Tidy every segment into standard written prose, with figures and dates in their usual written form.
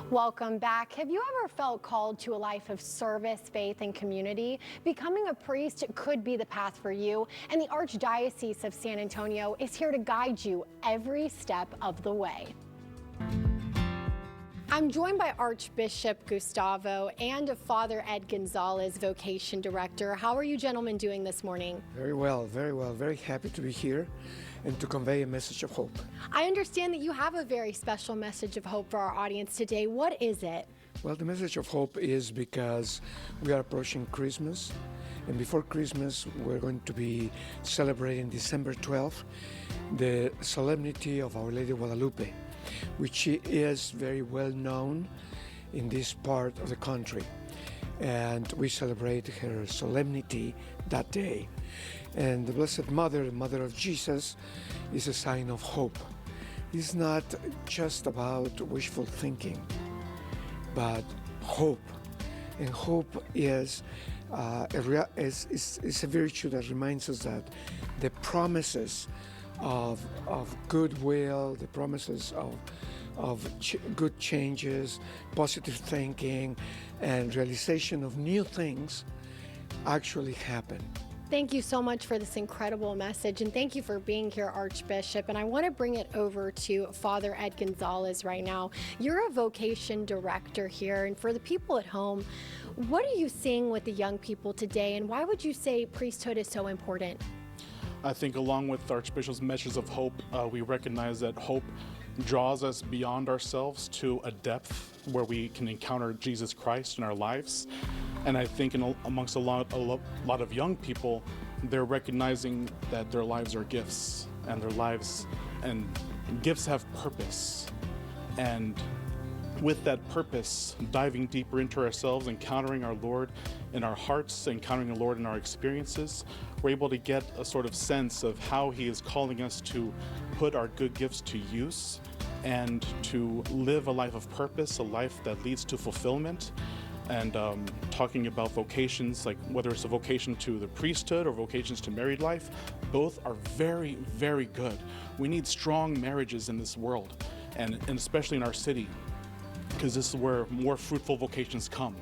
Welcome back. Have you ever felt called to a life of service, faith, and community? Becoming a priest could be the path for you, and the Archdiocese of San Antonio is here to guide you every step of the way. I'm joined by Archbishop Gustavo and Father Ed Gonzales, Vocation Director. How are you gentlemen doing this morning? Very well, very well. Very happy to be here and to convey a message of hope. I understand that you have a very special message of hope for our audience today. What is it? Well, the message of hope is because we are approaching Christmas, and before Christmas we're going to be celebrating December 12th, the solemnity of Our Lady of Guadalupe, which is very well known in this part of the country. And we celebrate her solemnity that day. And the Blessed Mother, the Mother of Jesus, is a sign of hope. It's not just about wishful thinking, but hope. And hope is a virtue that reminds us that the promises of goodwill, the promises of good changes, positive thinking, and realization of new things actually happen. Thank you so much for this incredible message, and thank you for being here, Archbishop. And I want to bring it over to Father Ed Gonzales right now. You're a vocation director here, and for the people at home, what are you seeing with the young people today, and why would you say priesthood is so important? I think along with the Archbishop's message of hope, we recognize that hope draws us beyond ourselves to a depth where we can encounter Jesus Christ in our lives. And I think amongst a lot of young people, they're recognizing that their lives are gifts, and their lives and gifts have purpose. And with that purpose, diving deeper into ourselves, encountering our Lord in our hearts, encountering the Lord in our experiences, we're able to get a sort of sense of how He is calling us to put our good gifts to use and to live a life of purpose, a life that leads to fulfillment. And talking about vocations, like whether it's a vocation to the priesthood or vocations to married life, both are very, very good. We need strong marriages in this world, and especially in our city, because this is where more fruitful vocations come.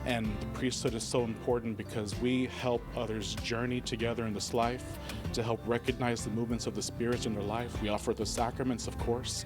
And the priesthood is so important because we help others journey together in this life to help recognize the movements of the spirits in their life. We offer the sacraments, of course,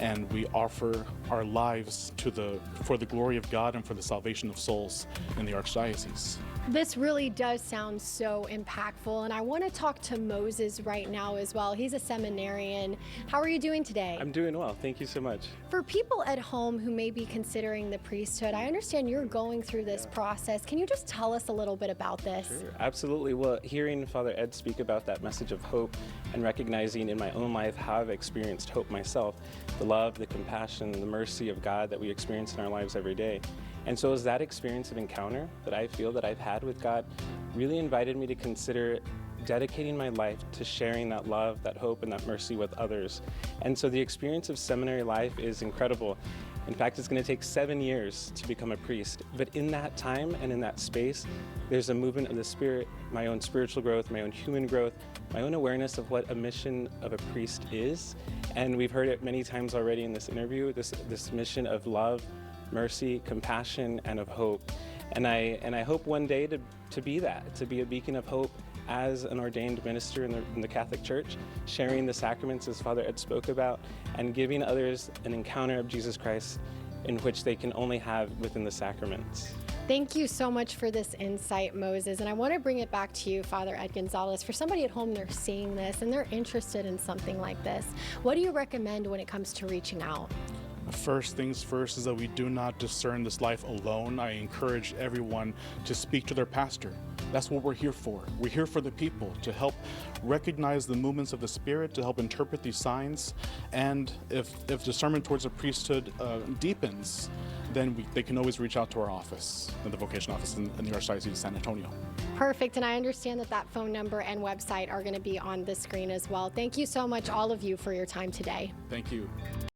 and we offer our lives for the glory of God and for the salvation of souls in the Archdiocese. This really does sound so impactful, and I want to talk to Moses right now as well. He's a seminarian. How are you doing today? I'm doing well. Thank you so much. For people at home who may be considering the priesthood, I understand you're going through this process. Can you just tell us a little bit about this? Sure, absolutely. Well, hearing Father Ed speak about that message of hope and recognizing in my own life how I've experienced hope myself, the love, the compassion, the mercy of God that we experience in our lives every day. And so as that experience of encounter that I feel that I've had with God really invited me to consider dedicating my life to sharing that love, that hope, and that mercy with others. And so the experience of seminary life is incredible. In fact, it's going to take 7 years to become a priest. But in that time and in that space, there's a movement of the Spirit, my own spiritual growth, my own human growth, my own awareness of what a mission of a priest is. And we've heard it many times already in this interview, this mission of love, mercy, compassion, and of hope. And I hope one day to be that, to be a beacon of hope as an ordained minister in the Catholic Church, sharing the sacraments as Father Ed spoke about, and giving others an encounter of Jesus Christ in which they can only have within the sacraments. Thank you so much for this insight, Moses. And I want to bring it back to you, Father Ed Gonzales. For somebody at home, they're seeing this and they're interested in something like this. What do you recommend when it comes to reaching out? First things first is that we do not discern this life alone. I encourage everyone to speak to their pastor. That's what we're here for. We're here for the people, to help recognize the movements of the Spirit, to help interpret these signs. And if discernment towards the priesthood deepens, then they can always reach out to our office, the vocation office in the Archdiocese of San Antonio. Perfect, and I understand that phone number and website are going to be on the screen as well. Thank you so much, all of you, for your time today. Thank you.